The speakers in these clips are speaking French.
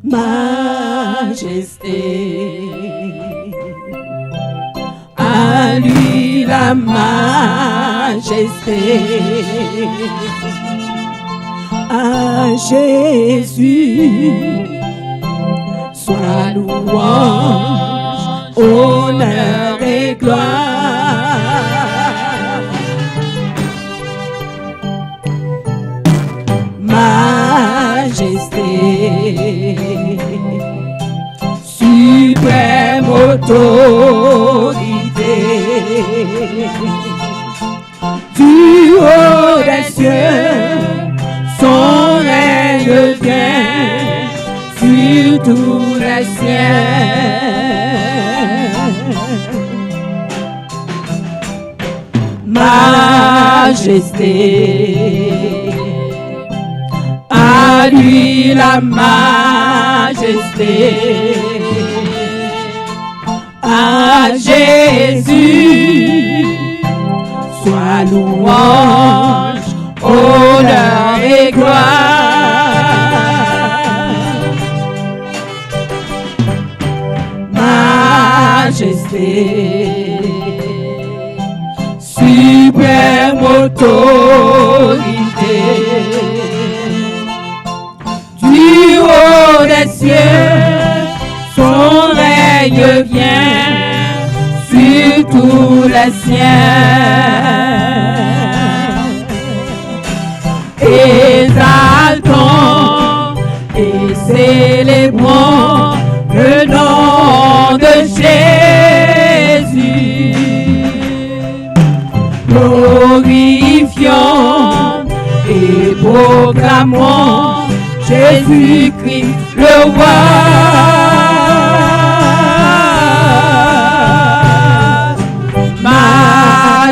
majesté. À lui la majesté. À Jésus soit louange, honneur et gloire. Majesté, suprême autorité, du haut des cieux, son règne vient sur tous les cieux. Majesté, à lui la majesté. À Jésus soit louange, honneur et gloire. Majesté, suprême autorité, du haut des cieux, son règne vient sur tous les cieux. Exaltons et célébrons le nom de Jésus. Glorifions et proclamons Jésus-Christ le roi.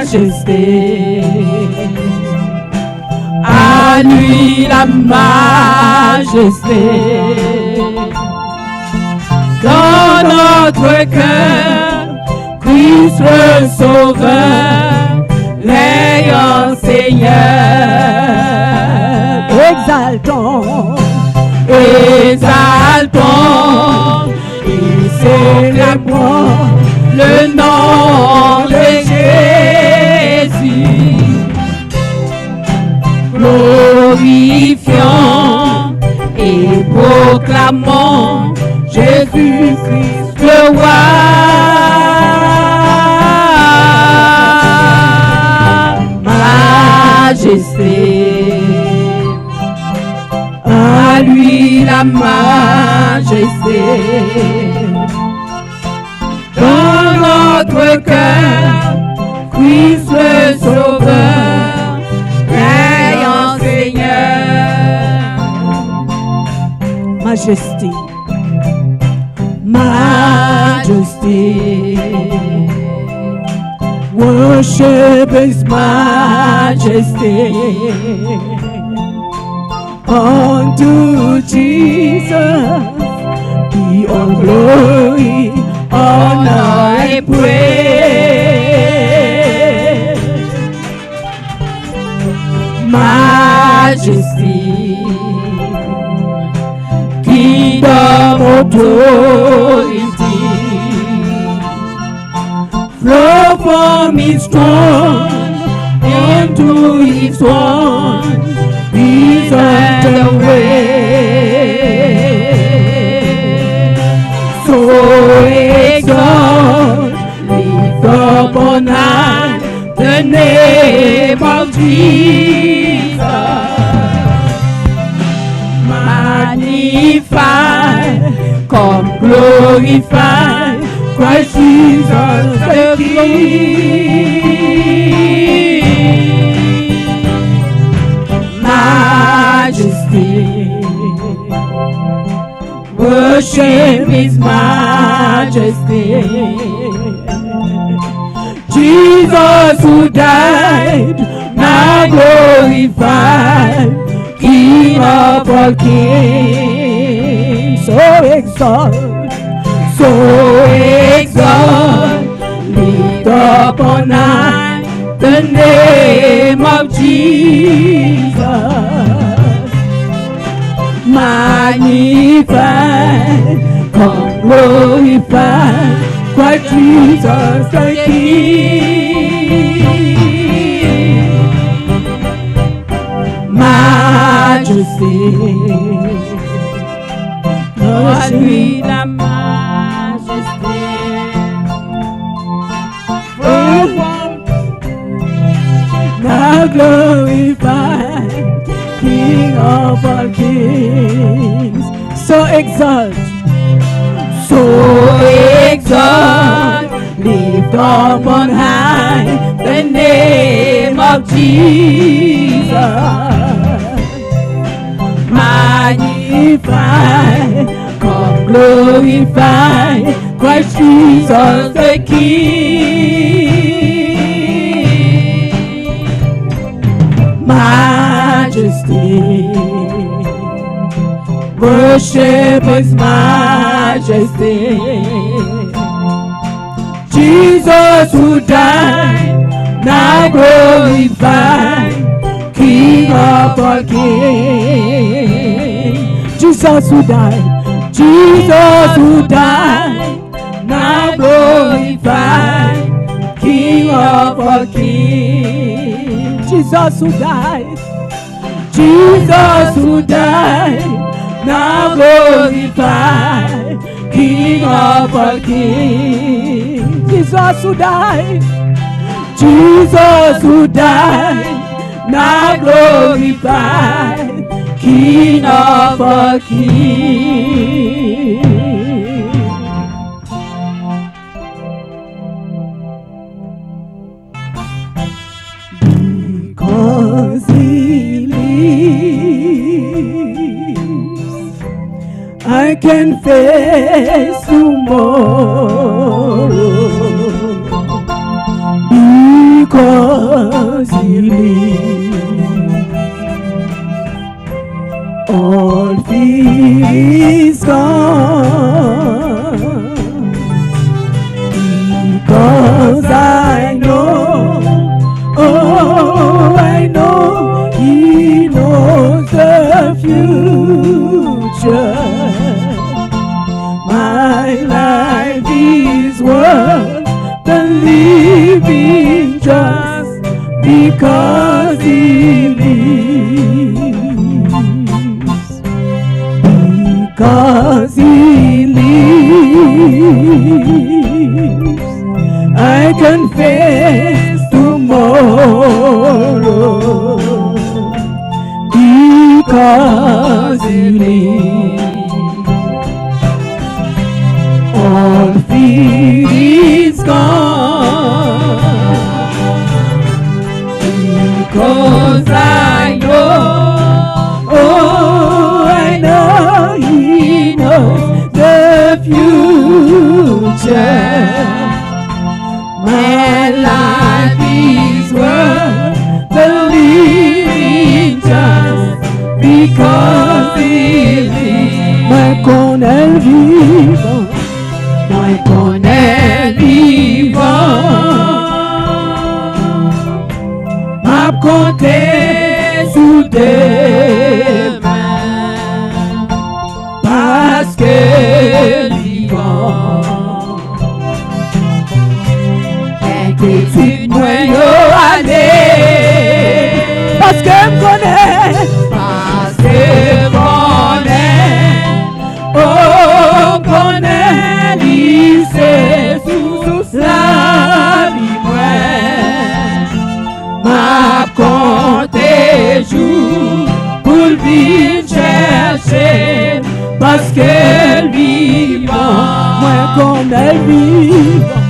Majesté, à lui la majesté. Dans notre cœur, Christ le Sauveur, règne Seigneur. Exaltons, exaltons et célébrons le nom de Jésus. Glorifions et proclamons Jésus-Christ le roi. Majesté, à lui la majesté. Dans notre cœur, Christ le Sauveur, règne Seigneur. Majesté, majesté, worship His majesty. Unto Jesus be all glory, honor and praise. Majesty, kingdom authority, flow from His throne into His throne. These are the way. So exalt, lift up on high the name of Jesus. Magnify, come glorify Christ Jesus the King. Majesty, worship His majesty. Jesus who died, now glorified, King of all kings. So exalt, lift up on high the name of Jesus. Magnify, come glorify, Christ Jesus the King. Majesty, Lord, we the majesty. now glorify, King of all kings. So exalt, lift up on high the name of Jesus. Magnify, come glorify, Christ Jesus the King. Majesty, worship His majesty. Jesus who died, now glorified, King of all kings. Jesus who died, now glorified, King of all kings. Jesus who died, now glorified, King of all kings. Jesus who died, now glorified, King of all kings. Because He lives, I can face tomorrow. Because He lives, all fear is gone. Because I know, oh, I know He knows the future. My life is worth the living just because He lives. Because He lives, I can face tomorrow. Because He lives, all fear is gone. Because I know, oh, I know He knows the future. My life is worth the living just because He lives. Mais qu'on est vivant, mais qu'on est vivant, m'a compté sous des mains, parce que vivant. Inquiétude, moi, yo, allez, parce que m'connais, oh, connaît, lycée, sous la vie, moi, m'a compté jour pour le vivre chercher, parce qu'elle vivant, moi, connaît vivant.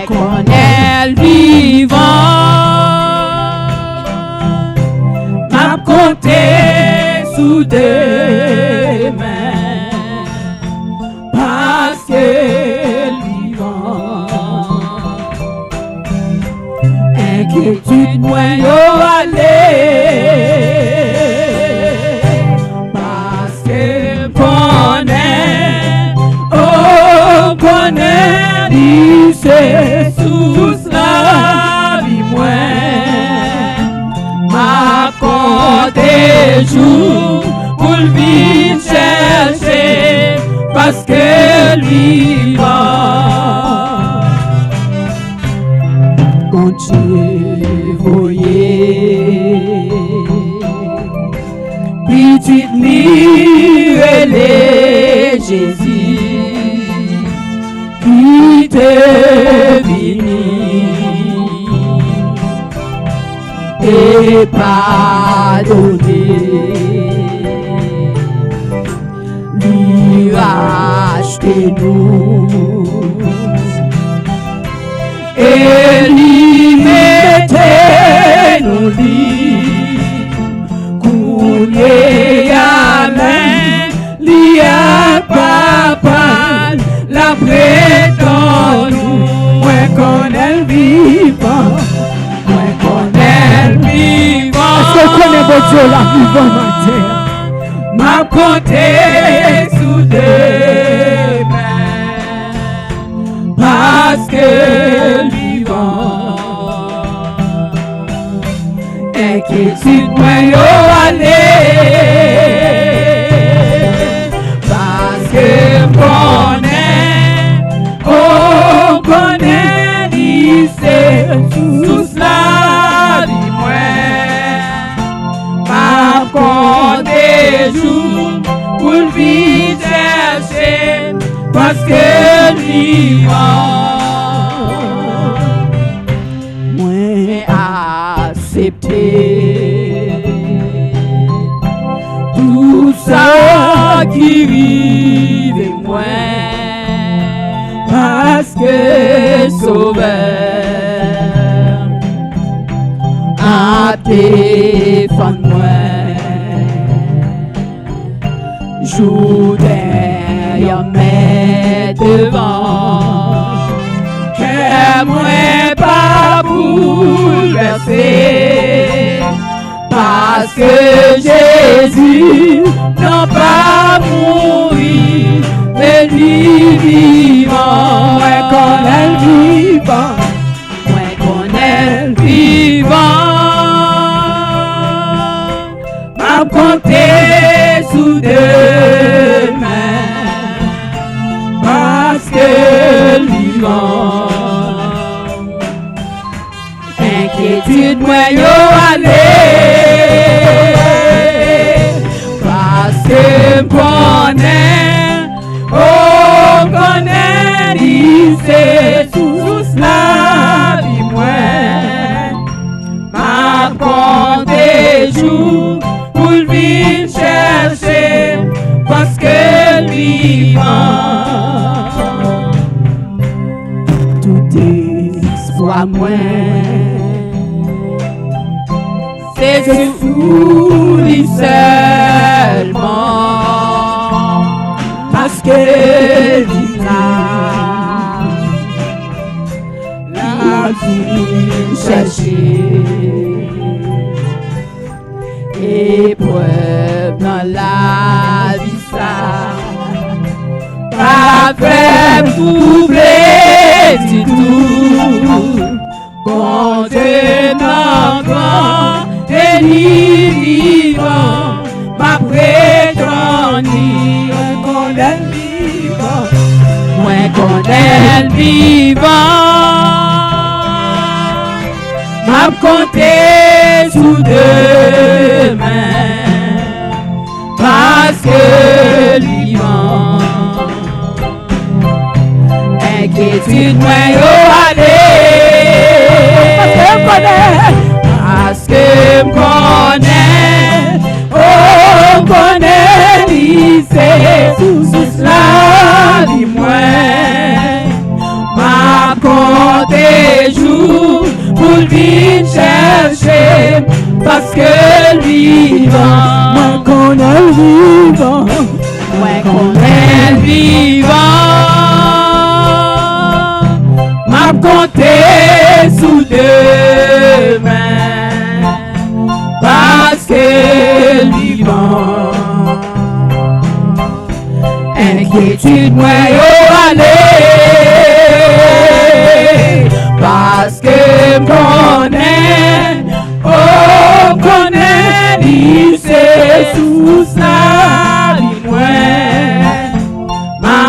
Qu'on est vivant, m'a compté sous des mains, parce qu'elle vivant. Inquiétude, moi, yo, allez, parce qu'elle connaît, oh, connaît, lycée, sous la vie, moi, m'a compté jour pour le vivre. parce que lui va. Quand j'ai voyé petite nuée, Jésus qui te bénit et pardonné, lui racheter-nous et lui mettez nos lits, couler à main, li à papa, la prétend nous, moi qu'on est vivant, moi qu'on est vivant. Est-ce que connaît votre Dieu la vivant matin? M'a compté sous deux mains, parce que vivant, inquiétude moi yo aller, parce que on connaît lycée, tout cela dit moi, m'a compté jours pour le vivre chercher, parce que vivant. Tout ça qui vive moi, parce que sauveur a défendu moi, joue derrière mes devant, que moi pas bouleversé. Parce que Jésus n'a pas mouru, mais lui vivant, ouais qu'on est vivant, ouais qu'on est vivant. M'a compté sous deux mains, parce que vivant. Inquiétude moi yo aller, parce que on connaît lycée, tout cela vie moi, m'a compté jours pour le vivre chercher, parce que vivant, tout espoir moi. C'est sous lui seulement, parce que la vie chercher, épreuve dans la vie ça, pas fait doubler du tout, contenant grand. Et vivant, ma prétendue, qu'on est vivant, moi qu'on est vivant, m'a compté sous deux mains, parce que vivant, inquiétude moi yo aller, parce que on connaît lycée, sous cela dit moi, m'a compté jours pour le vivre chercher, parce que vivant, Moi qu'on est vivant, moi qu'on est vivant, m'a compté sous deux mains, parce que vivant, inquiétude moi yo aller, parce que on connaît lycée, sous ça moi, m'a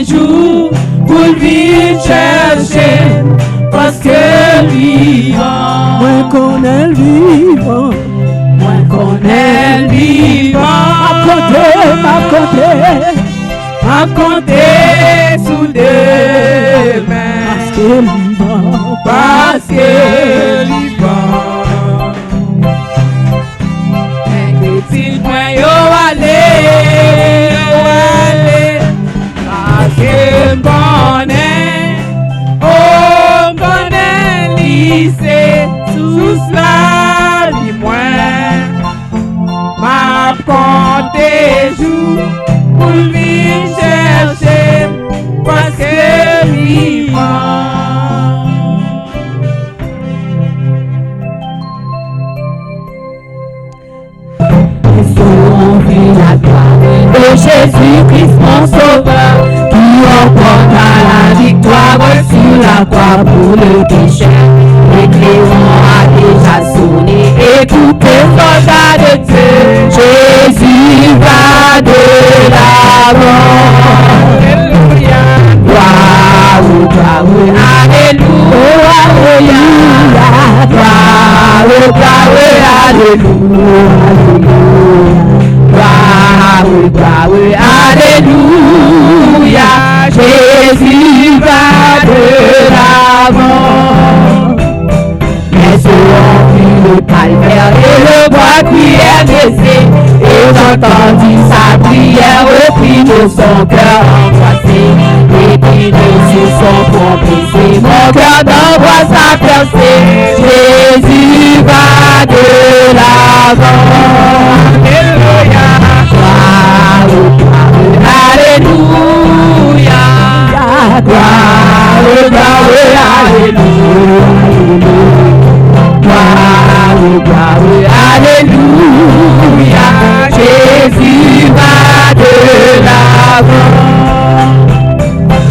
des jours pour vivre chercher, parce que vivant, Moi qu'on est le vivant, moi qu'on est vivant, à compter sous deux mains, parce que vivant, parce que vivant. Si moi yo aller, parce que on connaît lycée, sous cela du moins, ma compter jour pour vivre chercher, parce que vivant. la gloire de Jésus-Christ mon sauveur, qui remporta la victoire sur la croix pour le péché. L'éclairant a déjà sonné, écoutez soldats de Dieu, Jésus va de l'avant. Alléluia, Gloire, alléluia, alléluia, gloire, alléluia. Gloire, alléluia, Jésus va de l'avant. Mais ceux ont vu le calvaire et le bois qui est baissé, et j'entendis sa prière au cri de son cœur angoissé. Et puis sur son front blessé, mon cœur d'angoisse a percé. Jésus va de l'avant. alléluia, Alléluia, gloire, alléluia, Jésus va de l'avant.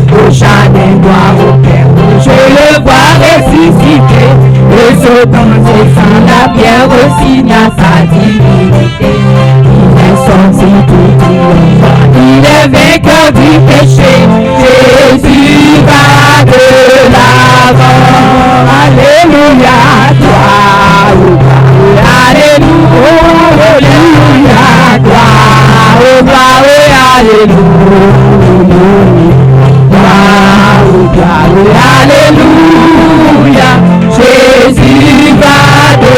Prochain des gloires au Père, je le vois ressusciter, et ce dans ses sangs la pierre signe à sa divinité. Il est sorti tout triomphant, il est vainqueur du péché, Jésus va de l'avant. Alléluia, gloire, alléluia, gloire, alléluia. Alléluia, Jésus va de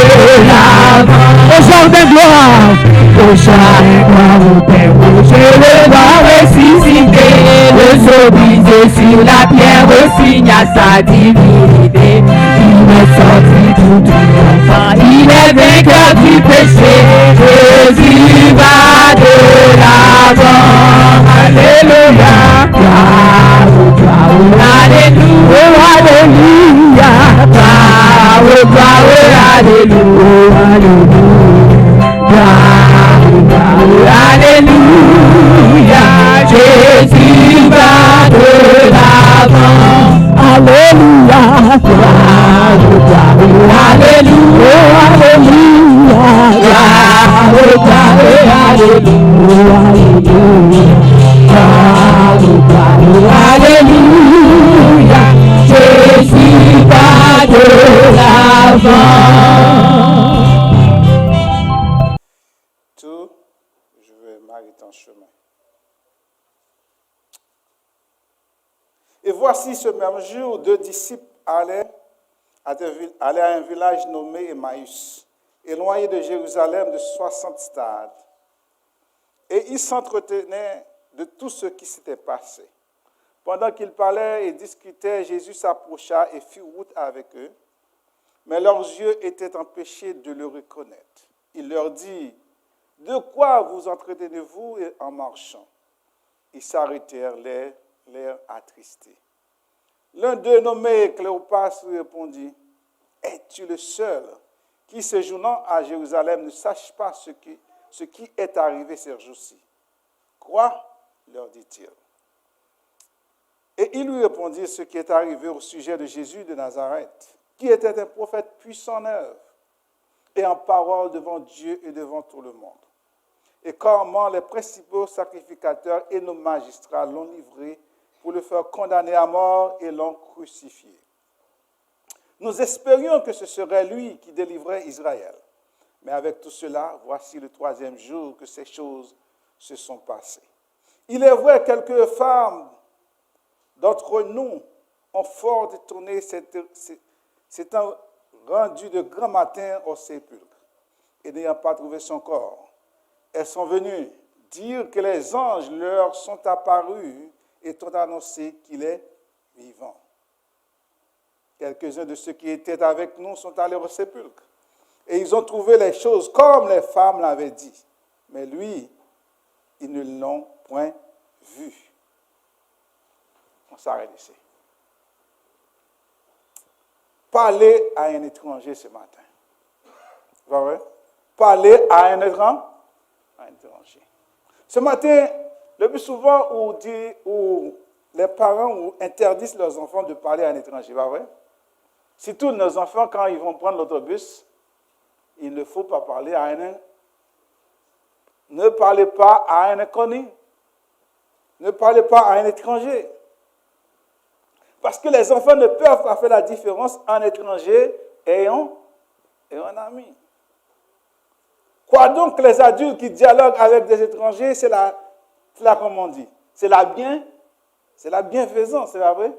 l'avant. Au jour de gloire, au char de gloire au Père, je le vois ressusciter, le sceau brisé sur la pierre signe à sa divinité. Il est sorti tout triomphant, il est vainqueur du péché, Jésus va de l'avant. Alléluia, gloire, alléluia, alléluia, gloire, alléluia, alléluia, Jésus va de l'avant. Alléluia, gloire, alléluia, alléluia, Jésus va de l'avant. Tout, je vais m'arrêter en chemin. Et voici ce même jour, 2 disciples allaient à un village nommé Emmaüs, éloigné de Jérusalem de 60 stades. Et ils s'entretenaient de tout ce qui s'était passé. Pendant qu'ils parlaient et discutaient, Jésus s'approcha et fit route avec eux, mais leurs yeux étaient empêchés de le reconnaître. Il leur dit, « De quoi vous entretenez-vous en marchant ?» Ils s'arrêtèrent, l'air attristé. L'un d'eux, nommé Cléopas, lui répondit, « Es-tu le seul qui, séjournant à Jérusalem, ne sache pas ce qui est arrivé ces jours-ci? » « Quoi ?» leur dit-il. Et il lui répondit ce qui est arrivé au sujet de Jésus de Nazareth, qui était un prophète puissant en œuvre et en parole devant Dieu et devant tout le monde. Et comment les principaux sacrificateurs et nos magistrats l'ont livré pour le faire condamner à mort et l'ont crucifié. Nous espérions que ce serait lui qui délivrait Israël. Mais avec tout cela, voici le 3e jour que ces choses se sont passées. Il est vrai, quelques femmes d'entre nous ont fort détourné, s'étant rendues de grand matin au sépulcre et n'ayant pas trouvé son corps. Elles sont venues dire que les anges leur sont apparus et ont annoncé qu'il est vivant. Quelques-uns de ceux qui étaient avec nous sont allés au sépulcre et ils ont trouvé les choses comme les femmes l'avaient dit. Mais lui, ils ne l'ont point vu. On s'arrête ici. Parler à un étranger ce matin. Vous voyez? Parler à un étranger. Ce matin, le plus souvent, où les parents interdisent leurs enfants de parler à un étranger. Pas vrai? Surtout nos enfants, quand ils vont prendre l'autobus, il ne faut pas parler à un. Ne parlez pas à un inconnu. Ne parlez pas à un étranger. Parce que les enfants ne peuvent pas faire la différence entre un étranger et un ami. Quoi donc les adultes qui dialoguent avec des étrangers, c'est la comme on dit, c'est la bienfaisance, c'est pas vrai?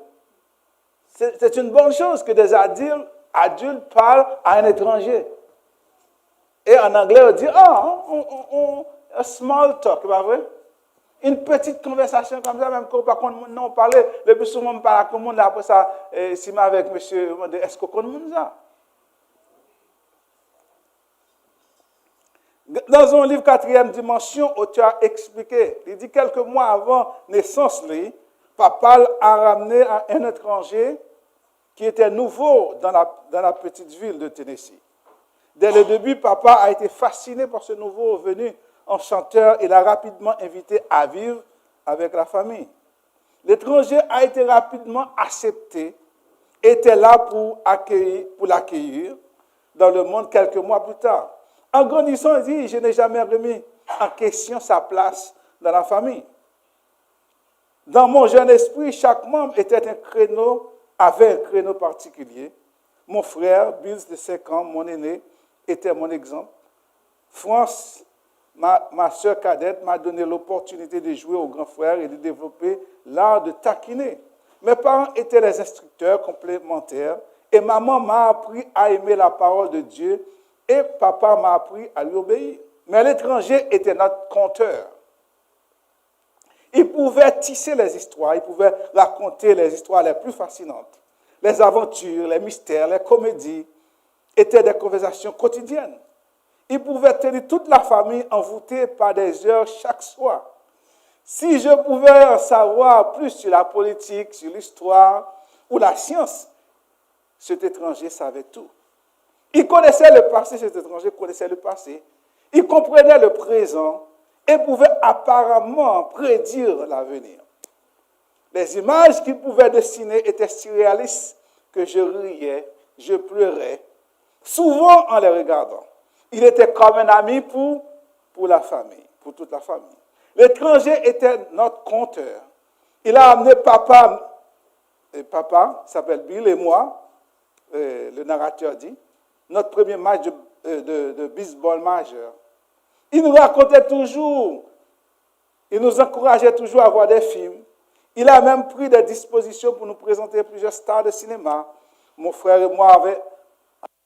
C'est une bonne chose que des adultes parlent à un étranger. Et en anglais, on dit, a small talk, c'est pas vrai? Une petite conversation comme ça, même quand on parlait, le plus souvent on parle à tout le monde, après ça, si je avec monsieur, on dit, est-ce qu'on connaît ça? Dans un livre 4e dimension, l'auteur a expliqué, il dit quelques mois avant naissance, papa a ramené un étranger qui était nouveau dans la petite ville de Tennessee. Dès le début, papa a été fasciné par ce nouveau venu enchanteur et l'a rapidement invité à vivre avec la famille. L'étranger a été rapidement accepté, était là pour l'accueillir dans le monde quelques mois plus tard. En grandissant, il dit, je n'ai jamais remis en question sa place dans la famille. Dans mon jeune esprit, chaque membre avait un créneau particulier. Mon frère, Bill de 5 ans, mon aîné, était mon exemple. France, ma soeur cadette, m'a donné l'opportunité de jouer au grand frère et de développer l'art de taquiner. Mes parents étaient les instructeurs complémentaires et maman m'a appris à aimer la parole de Dieu et papa m'a appris à lui obéir. Mais l'étranger était notre conteur. Il pouvait tisser les histoires, il pouvait raconter les histoires les plus fascinantes. Les aventures, les mystères, les comédies étaient des conversations quotidiennes. Il pouvait tenir toute la famille envoûtée par des heures chaque soir. Si je pouvais en savoir plus sur la politique, sur l'histoire ou la science, cet étranger savait tout. Il connaissait le passé, cet étranger connaissait le passé. Il comprenait le présent et pouvait apparemment prédire l'avenir. Les images qu'il pouvait dessiner étaient si réalistes que je riais, je pleurais, souvent en les regardant. Il était comme un ami pour la famille, pour toute la famille. L'étranger était notre conteur. Il a amené papa s'appelle Bill et moi, le narrateur dit, notre premier match de baseball majeur. Il nous racontait toujours, il nous encourageait toujours à voir des films. Il a même pris des dispositions pour nous présenter plusieurs stars de cinéma. Mon frère et moi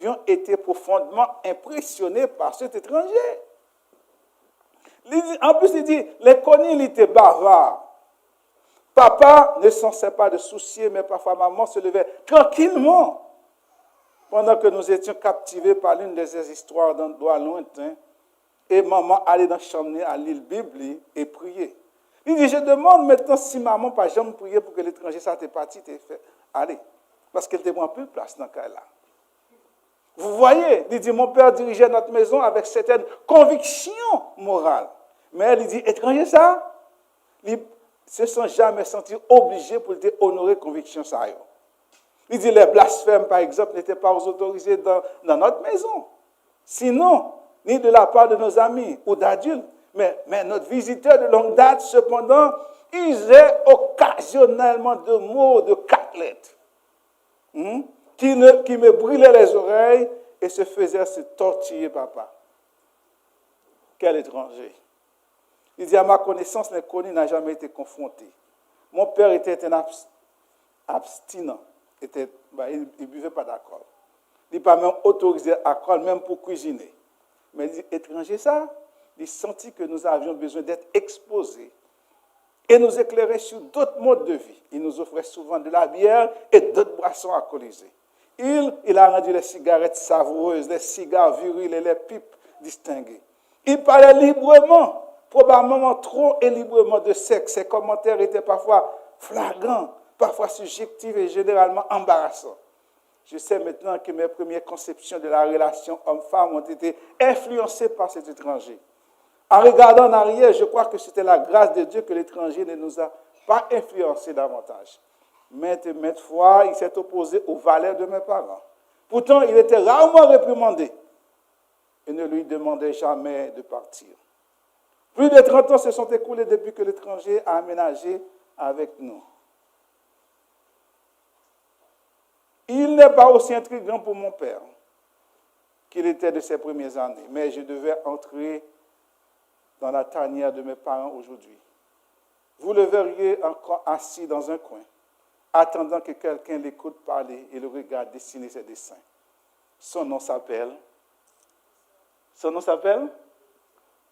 avions été profondément impressionnés par cet étranger. En plus, il dit, les connus, il était bavard. Papa ne s'en sait pas de soucier, mais parfois maman se levait tranquillement pendant que nous étions captivés par l'une de ces histoires d'endroits lointains. Et maman allait dans la chambre à lire la Bible et prier. Il dit, je demande maintenant si maman n'a jamais prié pour que l'étranger soit parti et fait aller. Parce qu'elle était moins peu de place dans ce cas-là. Vous voyez, il dit, mon père dirigeait notre maison avec certaines convictions morales. Mais elle dit, étranger ça, ils ne se sont jamais sentis obligés pour honorer conviction ça. Il dit, les blasphèmes, par exemple, n'étaient pas autorisés dans notre maison. Sinon, ni de la part de nos amis ou d'adultes, Mais notre visiteur de longue date, cependant, usait occasionnellement de mots de 4 lettres qui me brûlaient les oreilles et se faisait se tortiller, papa. Quel étranger. Il dit, à ma connaissance, l'inconnu n'a jamais été confronté. Mon père était un abstinent. Il ne buvait pas d'alcool. Il n'est pas même autorisé à alcool, même pour cuisiner. Mais il dit, étranger ça, il sentit que nous avions besoin d'être exposés et nous éclairer sur d'autres modes de vie. Il nous offrait souvent de la bière et d'autres boissons alcoolisées. Il a rendu les cigarettes savoureuses, les cigares virils et les pipes distinguées. Il parlait librement, probablement trop et librement de sexe. Ses commentaires étaient parfois flagrants, parfois subjectifs et généralement embarrassants. Je sais maintenant que mes premières conceptions de la relation homme-femme ont été influencées par cet étranger. En regardant en arrière, je crois que c'était la grâce de Dieu que l'étranger ne nous a pas influencés davantage. Maintes et maintes fois, il s'est opposé aux valeurs de mes parents. Pourtant, il était rarement réprimandé et ne lui demandait jamais de partir. Plus de 30 ans se sont écoulés depuis que l'étranger a aménagé avec nous. Il n'est pas aussi intriguant pour mon père qu'il était de ses premières années, mais je devais entrer dans la tanière de mes parents aujourd'hui. Vous le verriez encore assis dans un coin, attendant que quelqu'un l'écoute parler et le regarde dessiner ses dessins. Son nom s'appelle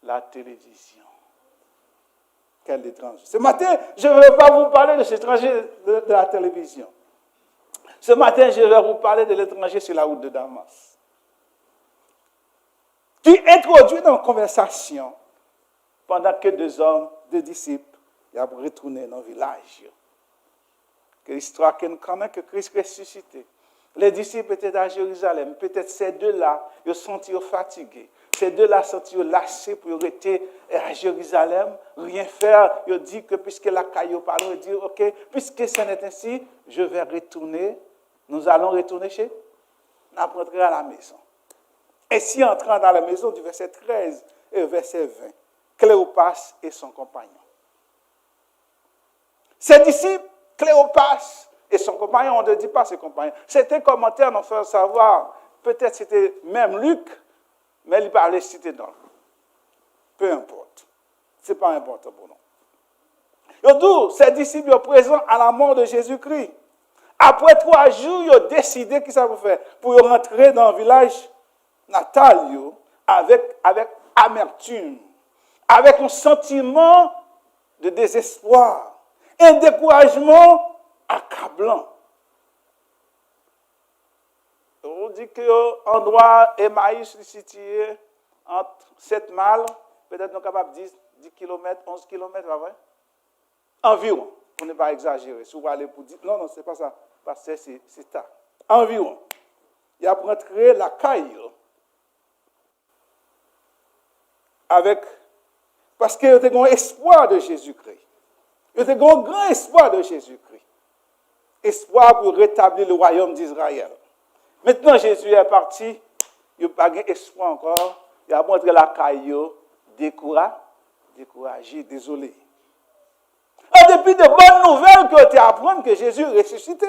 la télévision. Quel étranger. Ce matin, je ne vais pas vous parler de cet étranger de la télévision. Ce matin, je vais vous parler de l'étranger sur la route de Damas, qui introduit dans la conversation pendant que 2 hommes, 2 disciples, ils ont retourné dans le village. Que l'histoire que nous connaissons, que Christ ressuscité. Les disciples étaient à Jérusalem. Peut-être ces 2-là, ils se sentirent fatigués. Ces 2-là se sentirent lâchés pour rester à Jérusalem, rien faire. Ils ont dit que puisque la caillou parle, ils disent, ok, puisque ce n'est ainsi, je vais retourner. Nous allons retourner chez nous. Nous rentrons à la maison. Et si entrant dans la maison du verset 13 et verset 20, Cléopas et son compagnon. Ses disciples, Cléopas et son compagnon, on ne dit pas ses compagnons. C'était un commentaire, on fait savoir, peut-être c'était même Luc, mais il parlait citer dans. Peu importe. Ce n'est pas important pour nous. Donc, ces disciples sont présents à la mort de Jésus-Christ. Après 3 jours, ils ont décidé qu'ils ça faire pour rentrer dans le village natal avec amertume, avec un sentiment de désespoir, un découragement accablant. On dit qu'endroit Emmaüs est situé entre 7 miles, peut-être nous sommes capables de 10 km, 11 km, pas vrai? Environ, pour ne pas exagérer. Si vous allez pour dire, non, ce n'est pas ça, parce que c'est ça. Environ. Il a rentré la caille parce qu'il y a un espoir de Jésus-Christ. Il y a un grand espoir de Jésus-Christ. Espoir pour rétablir le royaume d'Israël. Maintenant, Jésus est parti, il n'y a pas d'espoir encore. Il a montré la caille découragé, désolé. En dépit de bonnes nouvelles qui ont été apprendre que Jésus est ressuscité.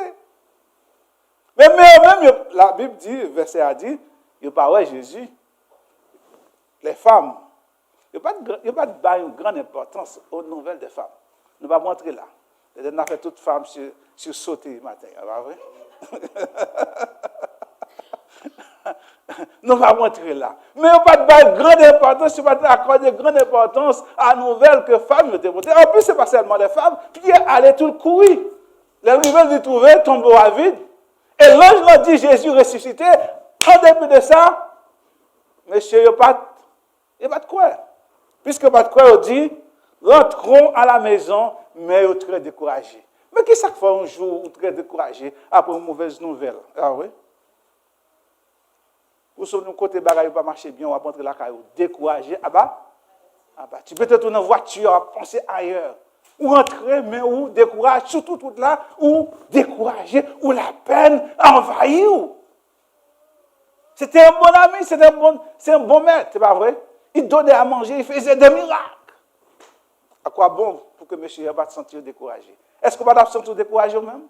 Mais même, la Bible dit, le verset a dit, il n'y a pas Jésus. Les femmes, il n'y a pas de une grande importance aux nouvelles des femmes. Nous allons montrer là. On a fait toutes femmes sur sauter le matin, pas vrai? Nous allons montrer là. Mais il n'y a pas de grande importance, il n'y a pas d'accorder grande importance à la nouvelle que femmes ont dévoté. En plus, ce n'est pas seulement les femmes. Pierre allait tout courir. Les nouvelles de trouver tombeau à vide. Et l'ange leur dit Jésus ressuscité. En dépit de ça, monsieur, il n'y a pas de quoi. Puisque il n'y a pas de quoi, on dit rentrons à la maison, mais ils sont très découragés. Mais qu'est-ce que ça fait un jour où ils sont très découragés après une mauvaise nouvelle? Ah oui? Ou sur nous côté bagaille pas marcher bien, on va rentrer la caillou découragé, tu peux te tourner en voiture, penser ailleurs, ou rentrer mais ou découragé, surtout tout là, ou découragé, ou la peine envahit ou. C'était un bon ami, c'est un bon maître, c'est pas vrai? il donnait à manger, il faisait des miracles. À quoi bon pour que monsieur va se sentir découragé? Est-ce qu'on va se sentir découragé même?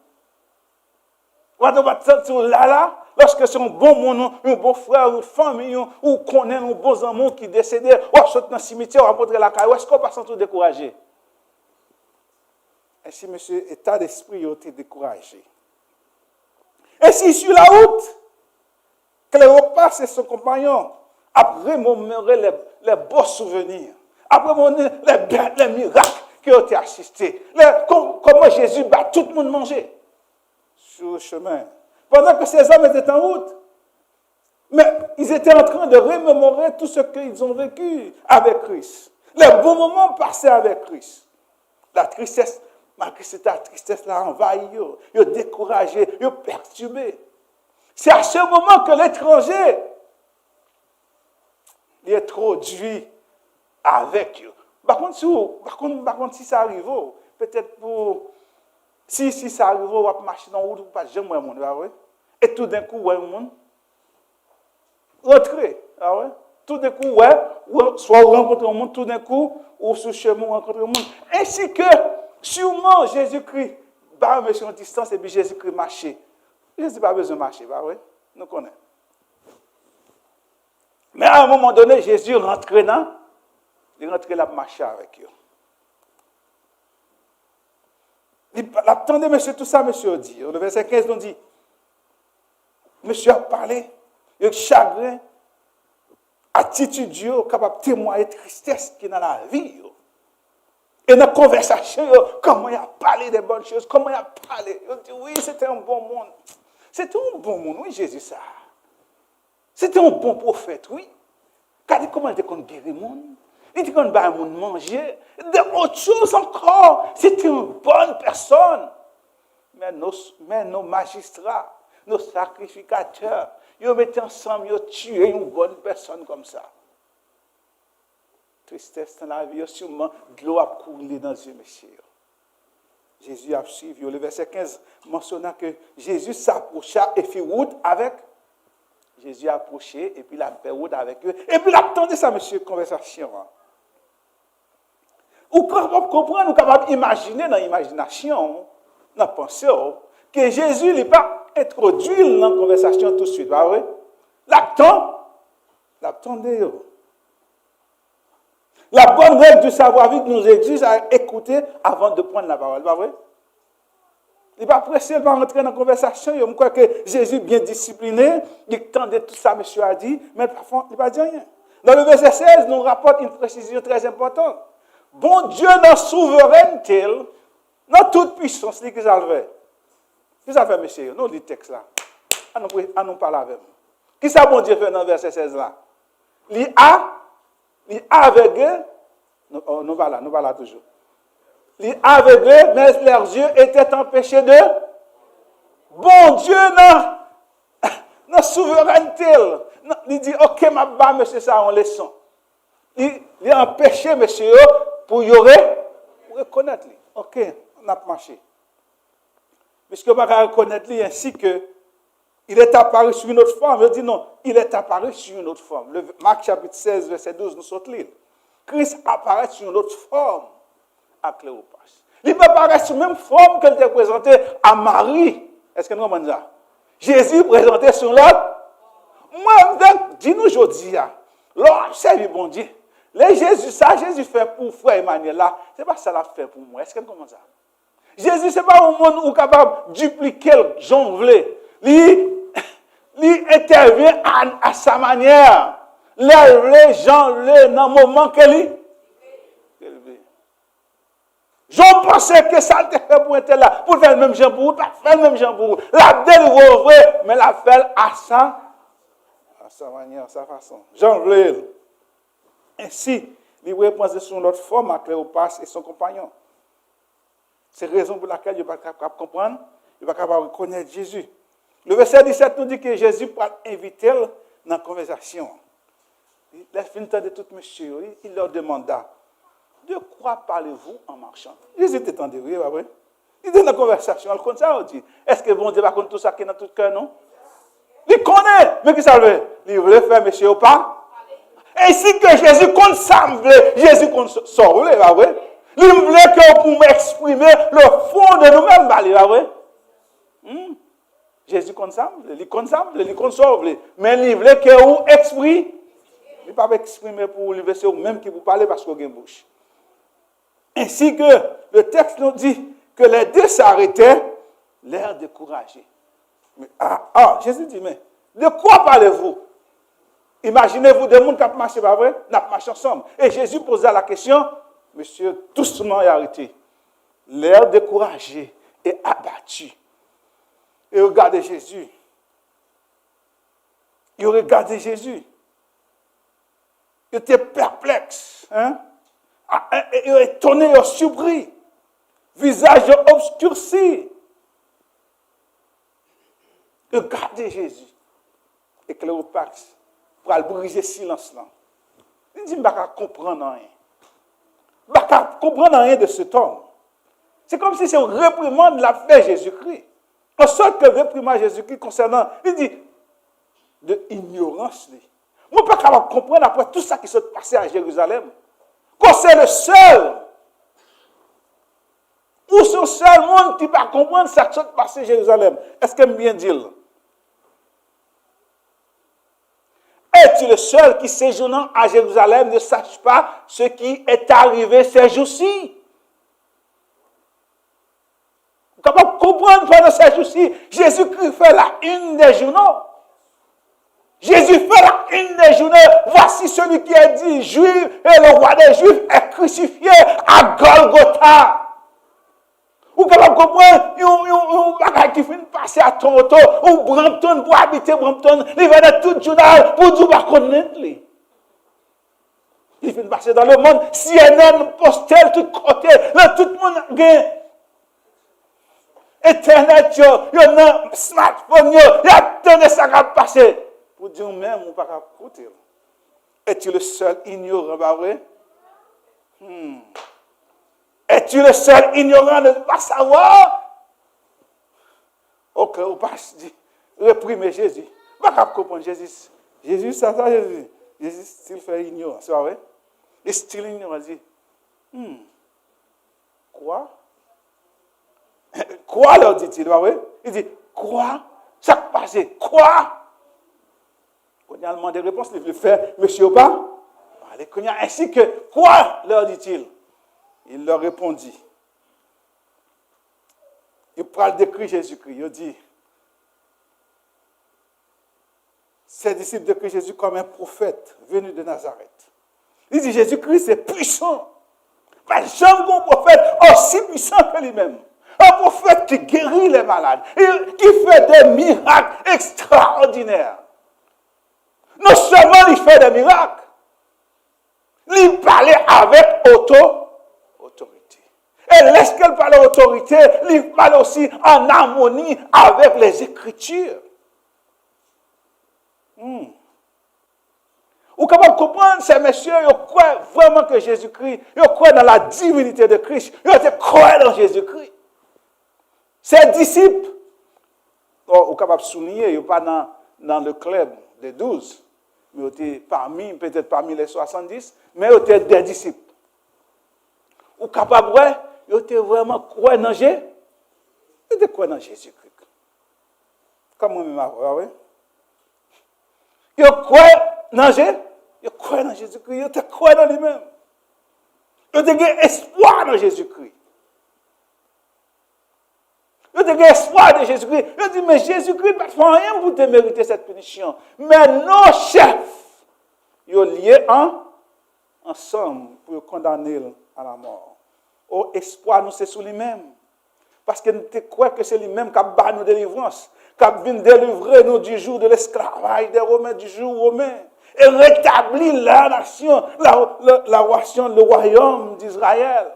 On va se sentir là, lorsque c'est un bon monde, un bon frère, une famille, ou qu'on est un bon amour qui décède, on saute dans le cimetière, on va montrer la caille. Est-ce qu'on va se sentir découragé? Et si monsieur, état d'esprit, il a été découragé. Et si sur la route, Cléopas et son compagnon, après remémorer les beaux souvenirs, après les miracles qui ont été assistés, comment Jésus bat tout le monde manger sur le chemin. Pendant que ces hommes étaient en route, mais ils étaient en train de remémorer tout ce qu'ils ont vécu avec Christ. Les bons moments passés avec Christ. La tristesse, malgré cette tristesse l'a envahi, il a découragé, il a perturbé. C'est à ce moment que l'étranger il est introduit avec eux. Par contre, si ça arrive, peut-être pour... Si ça arrive, on va marcher dans la route, pas jamais le monde. Et tout d'un coup, ouais, le monde rentrer. Tout d'un coup, ouais, soit rencontrer le monde, tout d'un coup, ou sous chemin, rencontrer le monde. Ainsi que, sûrement, Jésus-Christ, bah, monsieur en distance, et puis Jésus-Christ marcher. Jésus n'a pas besoin de marcher, bah, oui, nous connaissons. Mais à un moment donné, Jésus rentrait là, il rentrait là pour marcher avec eux. Attendez, monsieur, tout ça, monsieur dit. Le verset 15, on dit, monsieur a parlé, il a chagrin, attitude, capable de témoigner tristesse qui est dans la vie. Et dans la conversation, comment il a parlé des bonnes choses, comment il a parlé. Il dit, oui, c'était un bon monde. C'était un bon monde, oui, Jésus, ça. C'était un bon prophète, oui. Regardez comment il était qu'on guérit le monde. Il dit qu'on va le monde manger. D'autres choses encore. C'était une bonne personne. Mais nos magistrats, nos sacrificateurs, ils mettaient ensemble, ils tuaient une bonne personne comme ça. Tristesse dans la vie, sûrement de l'eau a coulé dans les yeux, messieurs. Jésus a suivi. Le verset 15 mentionna que Jésus s'approcha et fit route avec. Jésus a approché et puis il a fait route avec eux. Et puis il a attendu ça, monsieur, conversation. Ou quand on comprend, nous sommes capables d'imaginer dans l'imagination, dans la pensée, que Jésus n'est pas introduit dans la conversation tout de suite. L'attendez. La bonne règle du savoir-vivre nous exige à écouter avant de prendre la parole. Pas vrai? Il n'est pas pressé de rentrer dans la conversation. Je crois que Jésus, bien discipliné, il tendait tout ça, monsieur a dit, mais parfois, il n'a pas dit rien. Dans le verset 16, nous rapporte une précision très importante. Bon Dieu, dans souveraineté, dans toute puissance, qu'est-ce qu'il a fait? Qu'est-ce qu'il a fait, monsieur? Nous, le texte là. À nous parler avec nous. Qu'est-ce que bon Dieu fait dans le verset 16 là? Il a aveuglé, nous va là toujours. Les aveuglés, mais leurs yeux étaient empêchés de. Bon Dieu, dans souveraineté, il dit, ok, ma bas, monsieur, ça, on leçon. Il a empêché, monsieur, pour y reconnaître. Ok, on a marché. Puisque on va reconnaître ainsi que il est apparu sur une autre forme. Je dis non, il est apparu sur une autre forme. Marc chapitre 16, verset 12, nous sommes là. Christ apparaît sur une autre forme à Cléopas. Il peut apparaître sur la même forme qu'elle était présentée à Marie. Est-ce que nous comprenons ça? Jésus présenté sur l'autre. Moi, dis-nous aujourd'hui, l'observe bon Dieu. Jésus fait pour frère Emmanuel là, ce n'est pas ça l'a fait pour moi. Est-ce que nous comprenons ça? Jésus, ce n'est pas un monde où capable de dupliquer Jean voulait. Il intervient à sa manière. Les gens, dans le moment qu'il Jean pensait que ça te fait pour être là, pour faire le même genre pour vous, pas faire le même genre pour vous. La délivre vrai, mais la faire à sa manière, à sa façon. Jean voulait. Ainsi, il répond sur notre forme à Cléopas et son compagnon. C'est la raison pour laquelle il n'est pas capable de comprendre, il n'est pas capable de reconnaître Jésus. Le verset 17 nous dit que Jésus peut inviter dans la conversation. Les filles de tout monsieur, il leur demanda, de quoi parlez-vous en marchant? Jésus était en derrière, pas vrai? Il dit dans la conversation, il compte ça, il dit, est-ce que bon Dieu va compter tout ça qui est dans tout cœur, non? Il connaît, mais qui ça veut? Il voulait faire monsieur ou pas? Ainsi que Jésus compte semble, Jésus compte sauver, pas vrai? Il voulait que pour m'exprimer le fond de nous-mêmes, pas vrai? Jésus compte semble, il compte sauver. Mais il voulait que vous exprimiez. Il ne peut pas exprimer pour l'université ou même qui vous parlez parce que vous avez une bouche. Ainsi que le texte nous dit que les deux s'arrêtaient, l'air découragé. Mais, Jésus dit, mais de quoi parlez-vous? Imaginez-vous des gens qui marchent, pas vrai? Nous marchons ensemble. Et Jésus posait la question, monsieur, doucement et arrêté. L'air découragé et abattu. Et regardez Jésus. Il regardait Jésus. Il était perplexe. Hein? Il était étonné et surpris. Visage obscurci. Regardez Jésus. Et Cléopax, pour briser le silence là. Il dit, je ne vais pas comprendre rien. Je ne vais pas comprendre rien de cet homme. C'est comme si c'est une réprimande de la fait Jésus-Christ. En sorte que réprimande Jésus-Christ concernant, il dit, de ignorance. Moi, je ne suis pas capable de comprendre après tout ça qui s'est passé à Jérusalem. Quand c'est le seul, ou c'est le seul monde qui va comprendre ça qui s'est passé à Jérusalem. Est-ce que je bien dire? Es-tu le seul qui, séjournant à Jérusalem, ne sache pas ce qui est arrivé ces jours-ci? Vous êtes capable de comprendre pendant ces jours-ci, Jésus-Christ fait la une des journaux. Jésus fait la une des journaux. Voici celui qui est dit juif et le roi des Juifs est crucifié à Golgotha. Vous êtes capable de comprendre, un bagage qui finit de passer à Toronto, ou Brampton, pour habiter Brampton, il va dans tout journal pour dire qu'on connaît. Il finit de passer dans le monde, CNN, Postel, tout côté, là tout le monde gagne. Internet, il y a un smartphone, il y a tant de ça qui a passé. Pour dire même, on ne peut pas écouter. Es-tu le seul ignorant, pas vrai? Es-tu le seul ignorant de ne pas savoir? Ok, on passe, dit, réprimer Jésus. On ne peut pas comprendre Jésus. Jésus, ça, Jésus. Jésus, style fait ignorant, c'est vrai? Et style ignorant, dit, quoi? Quoi, leur dit-il, pas vrai? Il dit, quoi? Ça passe, quoi? Quand il a demandé des réponses, il veut faire, monsieur ou pas? Ainsi que, quoi, leur dit-il? Il leur répondit. Il prend le décrit Jésus-Christ. Il dit, ses disciples décrivent Jésus comme un prophète venu de Nazareth. Il dit, Jésus-Christ c'est puissant. Pas jamais un prophète aussi puissant que lui-même. Un prophète qui guérit les malades, qui fait des miracles extraordinaires. Non seulement il fait des miracles, il parlait avec autorité. Et lorsqu'il parle d'autorité, il parle aussi en harmonie avec les Écritures. Vous êtes capable de comprendre, ces messieurs, ils croient vraiment que Jésus-Christ, ils croient dans la divinité de Christ, ils croient dans Jésus-Christ. Ces disciples, vous êtes capable de souligner, ils ne sont pas dans le club des 12, mais ils étaient peut-être parmi les 70, mais ils étaient des disciples. Vous êtes capable de ils étaient vraiment croyants dans Jésus. Ils étaient croyants dans Jésus-Christ. Comme moi-même, oui. Ils croient dans Jésus. Ils croient dans Jésus-Christ. Ils étaient croyants dans lui-même. Ils étaient espoir dans Jésus-Christ. Ils étaient espoir de Jésus-Christ. Ils disent, mais Jésus-Christ ne fait rien pour te mériter cette punition. Mais nos chefs, ils ont lié ensemble pour condamner à la mort. Au espoir, nous, c'est sur lui-même. Parce que nous croyons que c'est lui-même qui a battu nos délivrances, qui a venu délivrer nous du jour de l'esclavage des Romains, du jour romain, et rétablir la nation, le royaume d'Israël.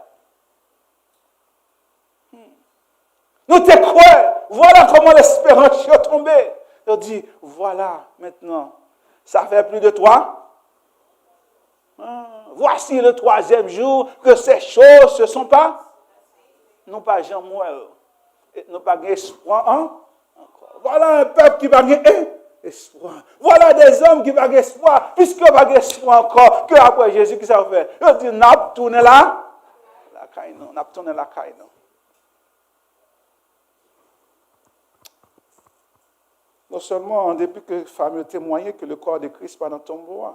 Nous te croyons, voilà comment l'espérance est tombée. Il dit, voilà, maintenant, ça fait plus de 3. Voici le 3e jour que ces choses se sont pas. Non pas Jean-Moël. Non pas espoir. Voilà un peuple qui va gagner. espoir. Voilà des hommes qui n'ont pas espoir, puisque pas espoir encore, que après Jésus, qui ça fait? Ils disent, n'a pas tourné là, la caille, non, n'a pas tourné la caille, non. Non seulement, depuis que les femmes ont témoigné que le corps de Christ pas dans le tombeau,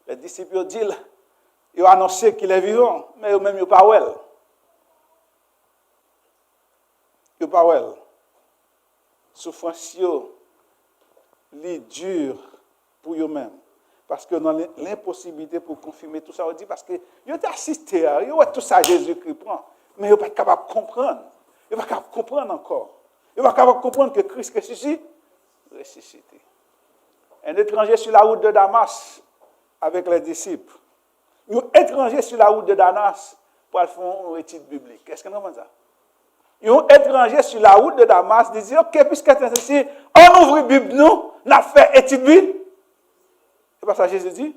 les disciples ont dit, ils ont annoncé qu'il est vivant, mais eux-mêmes, ils n'ont pas ouel. Ils n'ont pas ouel. Souffrance, les dure pour eux-mêmes. Parce que dans l'impossibilité pour confirmer tout ça, on dit, parce que ils ont assisté, ils ont tout ça Jésus-Christ prend, mais ils ne sont pas capables de comprendre. Ils ne sont pas capables de comprendre encore. Ils ne sont pas capables de comprendre que Christ ressuscité. Un étranger sur la route de Damas avec les disciples. Un étranger sur la route de Damas pour faire une étude biblique. Est-ce que nous avons ça? Un étranger sur la route de Damas dit, ok, puisque c'est ainsi, on ouvre la Bible, nous, on a fait étude biblique. C'est pas ça que Jésus dit?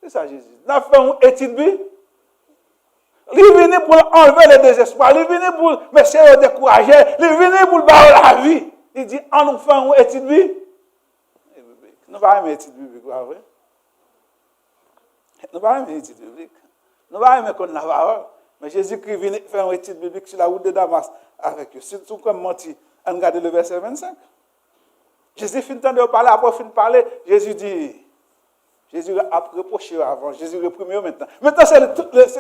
C'est ça que Jésus dit. On a fait une étude biblique. Il est venu pour enlever le désespoir. Il est venu pour me décourager. Il est venu pour barrer la vie. Il dit, on nous fait une étude biblique. Nous ne pouvons pas aimer l'étude biblique, pas vrai? Nous ne pouvons pas aimer l'étude biblique. Nous ne pouvons pas aimer qu'on la parole. Mais Jésus-Christ vient faire une étude biblique sur la route de Damas avec eux. Surtout comme menti. On regarde le verset 25. Jésus finit de parler, après fin de parler, Jésus dit, Jésus a reproché avant, Jésus réprimé maintenant. Maintenant, c'est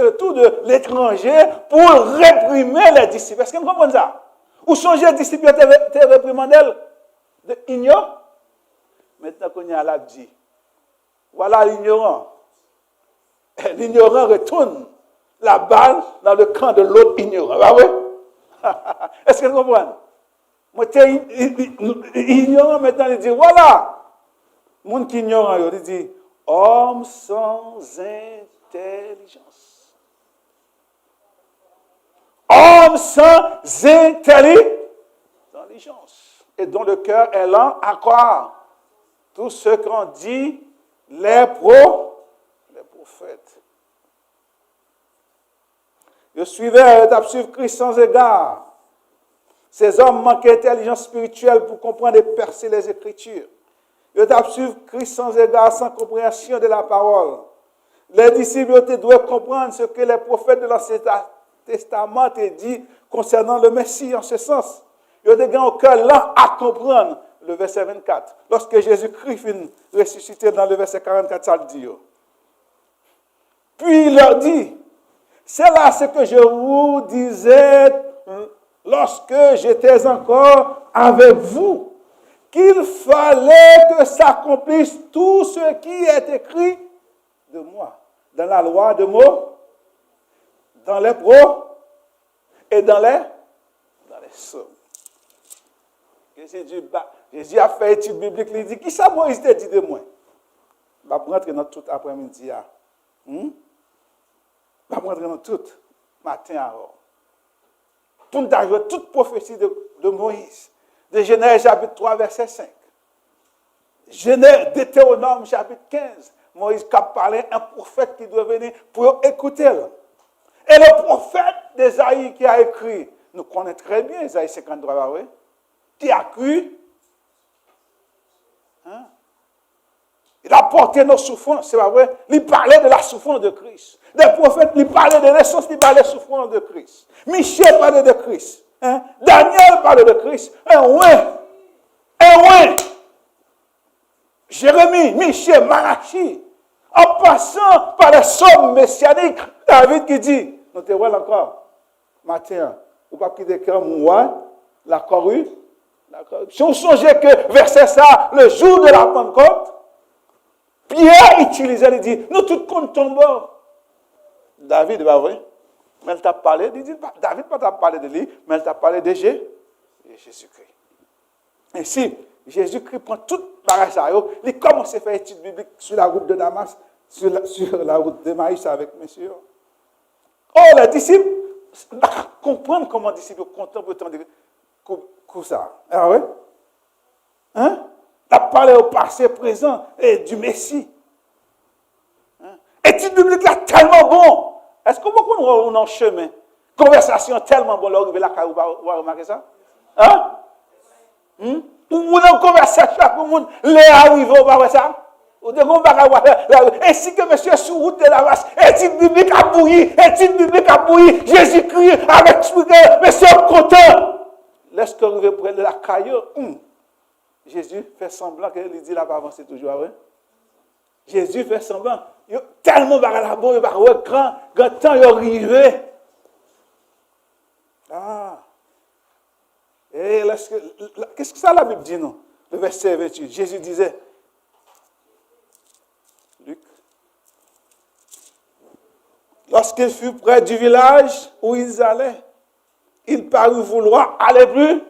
le tour de l'étranger pour réprimer les disciples. Est-ce que vous comprenez ça? Ou songez les disciples étaient réprimandés de ignorants? Maintenant qu'on y a là, dit, voilà l'ignorant. L'ignorant retourne la balle dans le camp de l'autre ignorant. Ah oui? Est-ce que vous comprenez? Moi, ignorant maintenant, il dit, voilà. Le monde qui est ignorant, il dit, homme sans intelligence. Homme sans intelligence. Et dont le cœur est lent à croire tout ce qu'ont dit les prophètes. Je suivais l'étape suivre Christ sans égard. Ces hommes manquaient d'intelligence spirituelle pour comprendre et percer les Écritures. L'étape suivre Christ sans égard, sans compréhension de la parole. Les disciples doivent comprendre ce que les prophètes de l'Ancien Testament ont dit concernant le Messie en ce sens. Ils ont au cœur lent à comprendre le verset 24. Lorsque Jésus-Christ finit ressuscité dans le verset 44, ça le dit. Puis il leur dit, c'est là ce que je vous disais lorsque j'étais encore avec vous, qu'il fallait que s'accomplisse tout ce qui est écrit de moi, dans la loi de Moïse, dans les pros et dans les psaumes. Jésus a fait étude biblique, il dit, qui ça Moïse t'a dit de moi? Je vais rentrer dans tout après-midi. Je vais rentrer dans tout matin alors. Pour nous ajouter toute prophétie de Moïse, de Genèse chapitre 3, verset 5. Genèse, Deutéronome chapitre 15. Moïse a parlé un prophète qui doit venir pour écouter. Et le prophète d'Ésaïe qui a écrit, nous connaissons très bien Ésaïe 53, oui, qui a cru. Hein? Il a porté nos souffrances, c'est pas vrai. Il parlait de la souffrance de Christ. Des prophètes, il parlait de naissance, il parlait de la souffrance de Christ. Michel parlait de Christ. Hein? Daniel parlait de Christ. Jérémie, Michel, Malachi. En passant par les sommes messianiques, David qui dit, nous te voyons encore, matin, ou pas quitter comme moi, la corrue. Si vous songez que verset ça, le jour de la Pentecôte, Pierre utilisait, il dit, nous tous comptons tombons. David, pas vrai? Mais il t'a parlé, il dit, David pas t'a parlé de lui, mais il t'a parlé de Jésus-Christ. Ainsi, Jésus-Christ prend toute bagage ça, il commence à faire étude biblique sur la route de Damas, sur la route de Maïs avec monsieur. Oh, les disciples, comprendre comment les disciples contemplent autant de ça. Ah oui? Hein? Il a parlé au passé, présent et du Messie. Hein? Étude biblique là, tellement bon. Est-ce que vous on en chemin? Conversation tellement bonne, là, vous va remarquer ça? Hein? Ou dans conversation avec le monde, les arrivés, on va voir ça. Ou de qu'on va voir ainsi que monsieur sur route de la vache, étude biblique a bouilli, Jésus-Christ avec monsieur content. Lorsqu'on arrive près de la caillou, Jésus fait semblant qu'il dit là pas avancer toujours, ouais. Jésus fait semblant, il a tellement bagarre là bon, il va grand temps il arrivé. Et qu'est-ce que ça la Bible dit non? Le verset 28, Jésus disait Luc. Lorsqu'il fut près du village où ils allaient, il parut vouloir aller plus.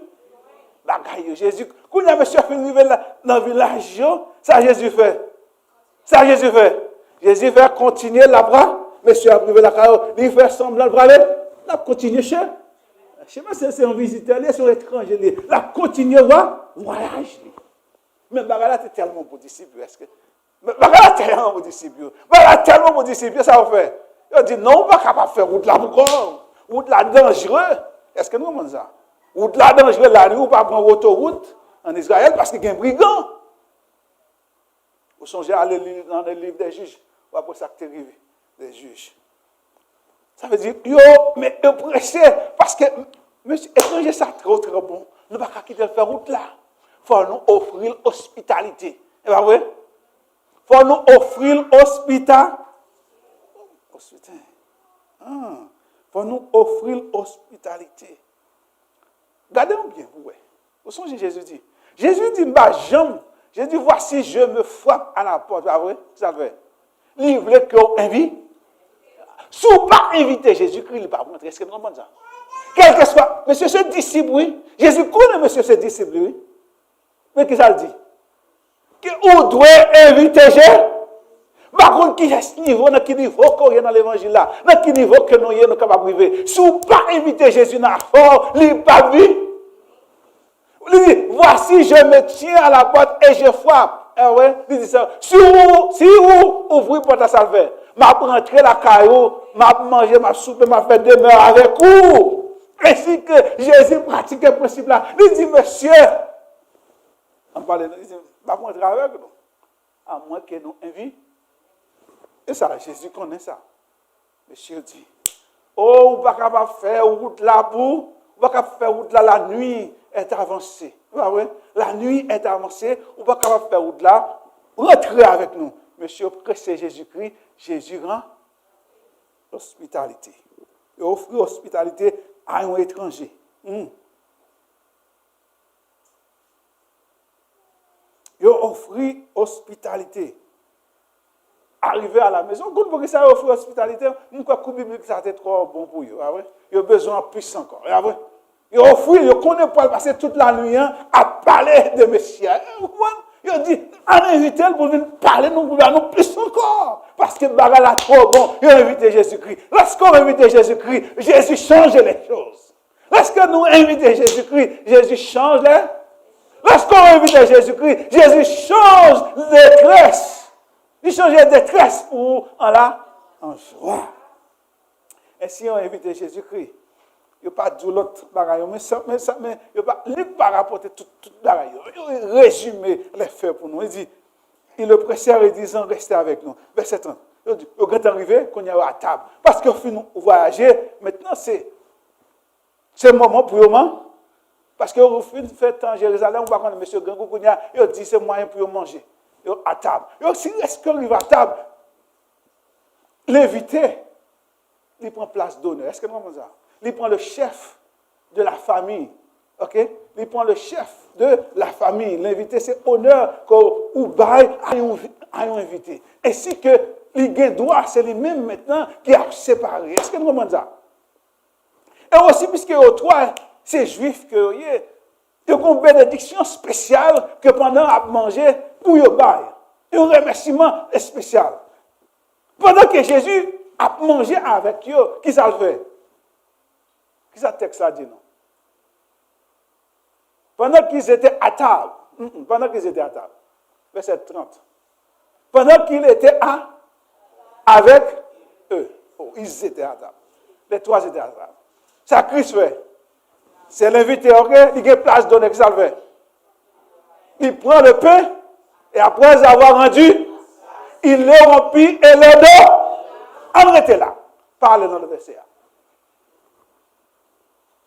Jésus, quand il y a monsieur qui arrivé dans le village, ça Jésus fait. Jésus fait continuer là-bas. Monsieur arrivé là-bas, il fait semblant de aller. Il a continué chez. Je ne sais pas si c'est un visiteur, c'est un étranger. Il a continué voyage. Mais Bagala est tellement bon disciple. Bagala est tellement bon disciple. Ça va faire. Il dit non, on ne va pas faire route là encore. Route là dangereux. Est-ce que nous avons ça? Route là dangereux, la nuit, on ne va pas prendre autoroute en Israël parce qu'il y a un brigand. Vous songez à aller dans le livre des juges. Ou après ça qui est arrivé, des juges. Ça veut dire, mais pressé, parce que, monsieur, étranger, ça très bon. Nous ne pouvons pas quitter faire route là. Il faut nous offrir l'hospitalité. C'est pas vrai? Il faut nous offrir l'hospitalité. Il faut nous offrir l'hospitalité. Regardez-moi bien, vous songez Jésus dit. Jésus dit, jambe. J'ai dit, voici, je me frappe à la porte. C'est vrai? Ça fait. Il voulait qu'on invite. Si vous pas invité Jésus-Christ, il ne va pas rentrer. Est-ce que vous comprenez ça? Quel que soit, monsieur, ce disciple, oui. Jésus connaît monsieur, ce disciple, oui. Mais qu'est-ce qu'il dit? Qu'on doit inviter Jésus. Par contre, qui est ce niveau, dans quel niveau qu'on est dans l'évangile là, dans quel niveau que nous sommes capables de vivre. Si vous pas invité Jésus dans la forme, il n'est pas vu. Il dit, voici, je me tiens à la porte et je frappe. Il dit ça. Si vous ouvrez la porte à salver, je vais rentrer la caillou, je vais manger, je vais souper, je vais faire demeure avec vous. Ainsi que Jésus pratique le principe là. Il dit, monsieur, on parle de nous, il dit, je vais rentrer avec nous. À moins que nous invitent. Et ça, Jésus connaît ça. Monsieur dit, on ne va pas faire route là pour, on va pas faire route là la nuit est avancée. La nuit est avancée, on ne va pas faire route là, rentrez avec nous. Monsieur, pressé Jésus-Christ, Jésus rend l'hospitalité. Il offre l'hospitalité à un étranger. Il offre l'hospitalité. Arrivé à la maison, quand vous ça offre l'hospitalité, je crois que biblique ça c'est trop bon pour eux. Il a besoin de plus encore. Il offre, il connaît pas passer toute la nuit à parler de Messie. Il a dit, on invite pour venir parler, nous plus encore. Parce que Bagala est trop bon, il a invité Jésus-Christ. Lorsqu'on invite Jésus-Christ, Jésus change les choses. Lorsque nous invitons Jésus-Christ, Jésus change les choses. Lorsqu'on invite Jésus-Christ, Jésus change les détresse. Il change les détresse pour en joie. Et si on invite Jésus-Christ, il n'y a pas de l'autre bagaille, mais il n'y a pas lui par rapporter tout bagaille. Il résume les faits pour nous. Il dit, il le pressait en disant, restez avec nous. Verset 30. Il dit, au grand arrivé, qu'on y a à table. Parce que nous voyager, maintenant c'est le moment pour eux. Parce que vous faites en Jérusalem, on va prendre M. Gangou, il dit, c'est moyen pour manger. À table. Et si est-ce qu'on arrive à table, l'invité, il prend place d'honneur. Est-ce que nous avons ça? Il prend le chef de la famille. OK? Il prend le chef de la famille. L'invité, c'est honneur qu'on baille à un invité. Ainsi que les droit, c'est lui-même maintenant qui a séparé. Est-ce que nous avons ça? Et aussi, puisque aux trois, c'est juif que il y a une bénédiction spéciale que pendant à manger, pour y bailler. Un remerciement spécial. Pendant que Jésus a mangé avec eux, qui ça le fait? Qui ça texte ça dit non? Pendant qu'ils étaient à table. Verset 30. Pendant qu'il était avec eux. Ils étaient à table. Les trois étaient à table. Ça Christ fait. C'est l'invité, ok? Il y a place donnée, qui ça le fait? Il prend le pain et après avoir rendu, il le remplit et le donne. On était là. Parlez dans le verset.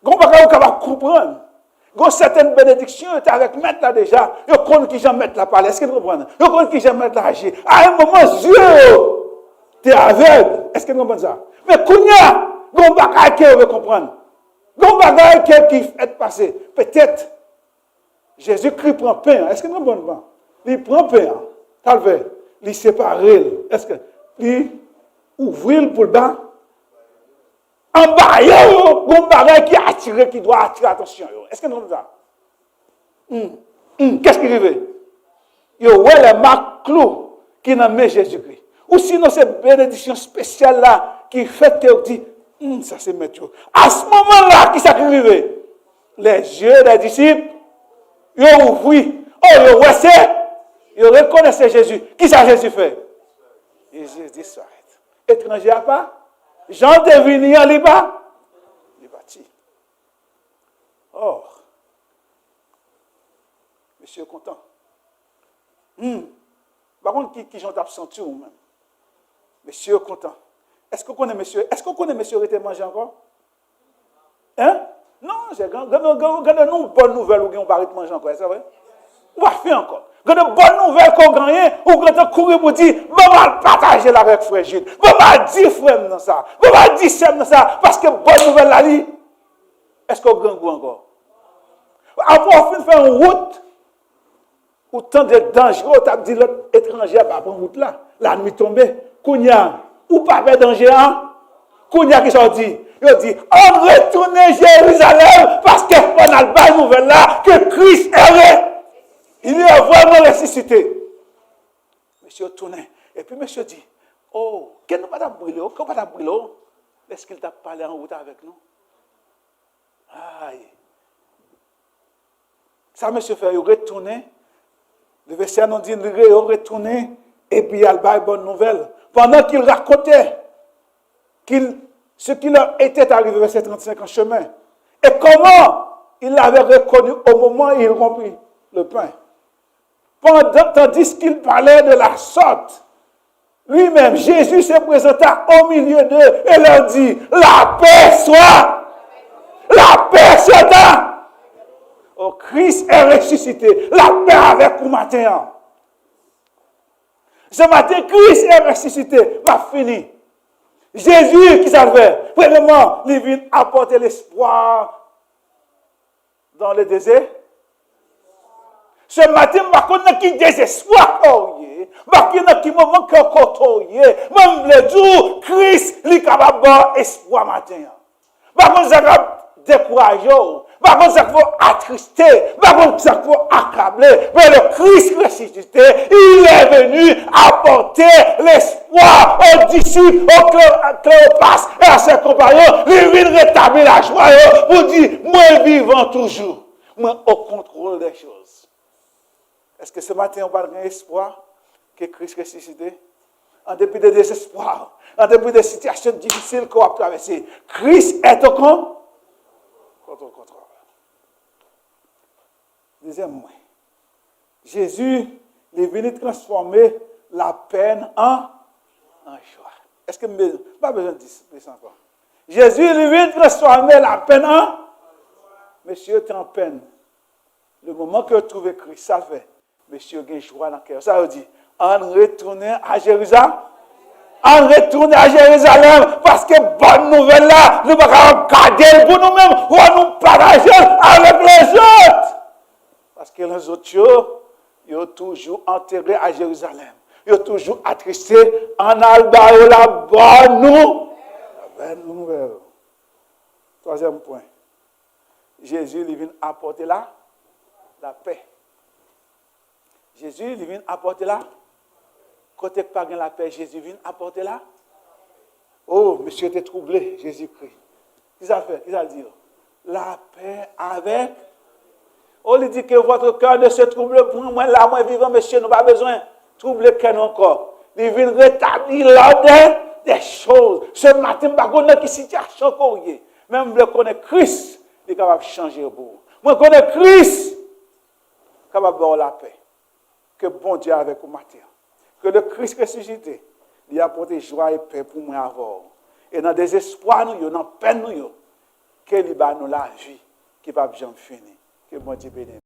Vous pouvez comprendre. Il y a certaines bénédictions avec maître là déjà. Il y a qu'on qui j'aime mettre la parler. Est-ce que vous comprenez? Il y a qu'on qui j'aime mettre la agir. À un moment, Dieu, tu es aveugle. Est-ce que vous comprenez ça? Mais Kounia, il y a un bagage qui veut comprendre. Il y a un bagage qui est passé. Peut-être, Jésus-Christ prend pain. Est-ce que vous comprenez pas? Il prend pain. Calvaire. Il sépare. Est-ce que il ouvre pour le bas? En bas, il y a un bagage qui attire, qui doit attirer l'attention. Est-ce que nous avons ça? Qu'est-ce qui arrive? Il y a les marques clous qui n'ont pas Jésus-Christ. Ou sinon, c'est bénédiction spéciale là qui fait que dit, ça c'est Mathieu. À ce moment-là, qui s'est arrivé? Les yeux des disciples, ils ont ouvert. Oh, ils ont resté. Ils reconnaissaient Jésus. Qui ça Jésus fait? Et Jésus dit, s'arrête. Étranger à pas? Jean devine en liba, il est bâti. Or, monsieur est content. Par contre, qui j'en tape senti ou même? Monsieur est content. Est-ce qu'on connaît monsieur était mangé encore? Hein? Non, j'ai gardé une bonne nouvelle ou on va manger encore, c'est vrai? On va faire encore. Quand de bonnes nouvelles qu'on gagne, ou quand on court pour dire, maman partager là avec frère Gilles. Maman dit frère dans ça. Maman dit ça dans ça. Parce que bonne nouvelle là, est-ce qu'on gagne encore? Après, on fait une route, autant de dangereux, tu as dit l'autre étranger à prendre route là. La nuit tombée, Kounia, ou pas de danger, hein? Kounia qui s'en dit, il dit, on retourne à Jérusalem parce que on a la bonne nouvelle là, que Christ est. Il est vraiment ressuscité. Monsieur tournait. Et puis monsieur dit, oh, qu'est-ce que nous va brûler? Comment va brûler? Est-ce qu'il t'a parlé en route avec nous? Aïe. Ça, monsieur fait, il retourné. Le verset nous dit, il retourné. Et puis il a la bonne nouvelle. Pendant qu'il racontait ce qui leur était arrivé, verset 35 en chemin. Et comment il l'avait reconnu au moment où il rompit le pain. Tandis qu'il parlait de la sorte, lui-même, Jésus se présenta au milieu d'eux et leur dit, la paix soit, la paix soit. Oh, Christ est ressuscité, la paix avec vous matin. Ce matin, Christ est ressuscité, va finir. Jésus, qui ça fait? Premièrement, il vient apporter l'espoir dans le désert. Ce matin, je ne sais qui désespoir. Je ne sais qui moment que même le jour, Christ est capable d'avoir espoir matin. Je ne sais pas décourager. Je ne sais pas attrister. Je ne sais pas accabler. Mais le Christ ressuscité, il est venu apporter l'espoir aux disciples, aux Cléopas et à ses compagnons. Il vient rétablir la joie pour dire, moi vivant toujours. Moi au contrôle des choses. Est-ce que ce matin, on parle d'un espoir que Christ ressuscité? En dépit de désespoir, en dépit de situations difficiles qu'on a traversées, Christ est au contrôle. Deuxième point. Jésus est venu transformer la peine en joie. Est-ce que pas besoin de dire ça encore? Jésus est venu transformer la peine en monsieur est en peine. Le moment que vous trouvez Christ, ça fait. Monsieur a joie dans le cœur. Ça veut dire, on retourne à Jérusalem. On retourne à Jérusalem parce que bonne nouvelle là, nous allons garder pour nous-mêmes ou nous partager avec les autres. Parce que les autres, ils sont toujours enterrés à Jérusalem. Ils sont toujours attristés en alba et la bonne nouvelle. Troisième point. Jésus vient apporter la paix. Jésus vient apporter la. Côté pas la paix, Jésus vient apporter la. Oh, monsieur était troublé, Jésus-Christ. Qu'est-ce qu'il a fait? Qu'est-ce qu'il a dit? La paix avec. Oh, il dit que votre cœur ne se trouble point. Moi, là, moi, vivant, monsieur, nous n'avons pas besoin de troubler qu'un encore. Il vient rétablir l'ordre des choses. Ce matin, par contre, qui situation qu'on y est. Même le connaît Christ, il est capable de changer pour vous. Moi, je connais Christ. capable d'avoir la paix. Que bon Dieu avec vous matin. Que le Christ ressuscité, il a apporté joie et paix pour moi avoir. Et dans le désespoir, nous, dans la peine, nous, qu'il va nous la vie qui va bien finir. Que bon Dieu bénisse.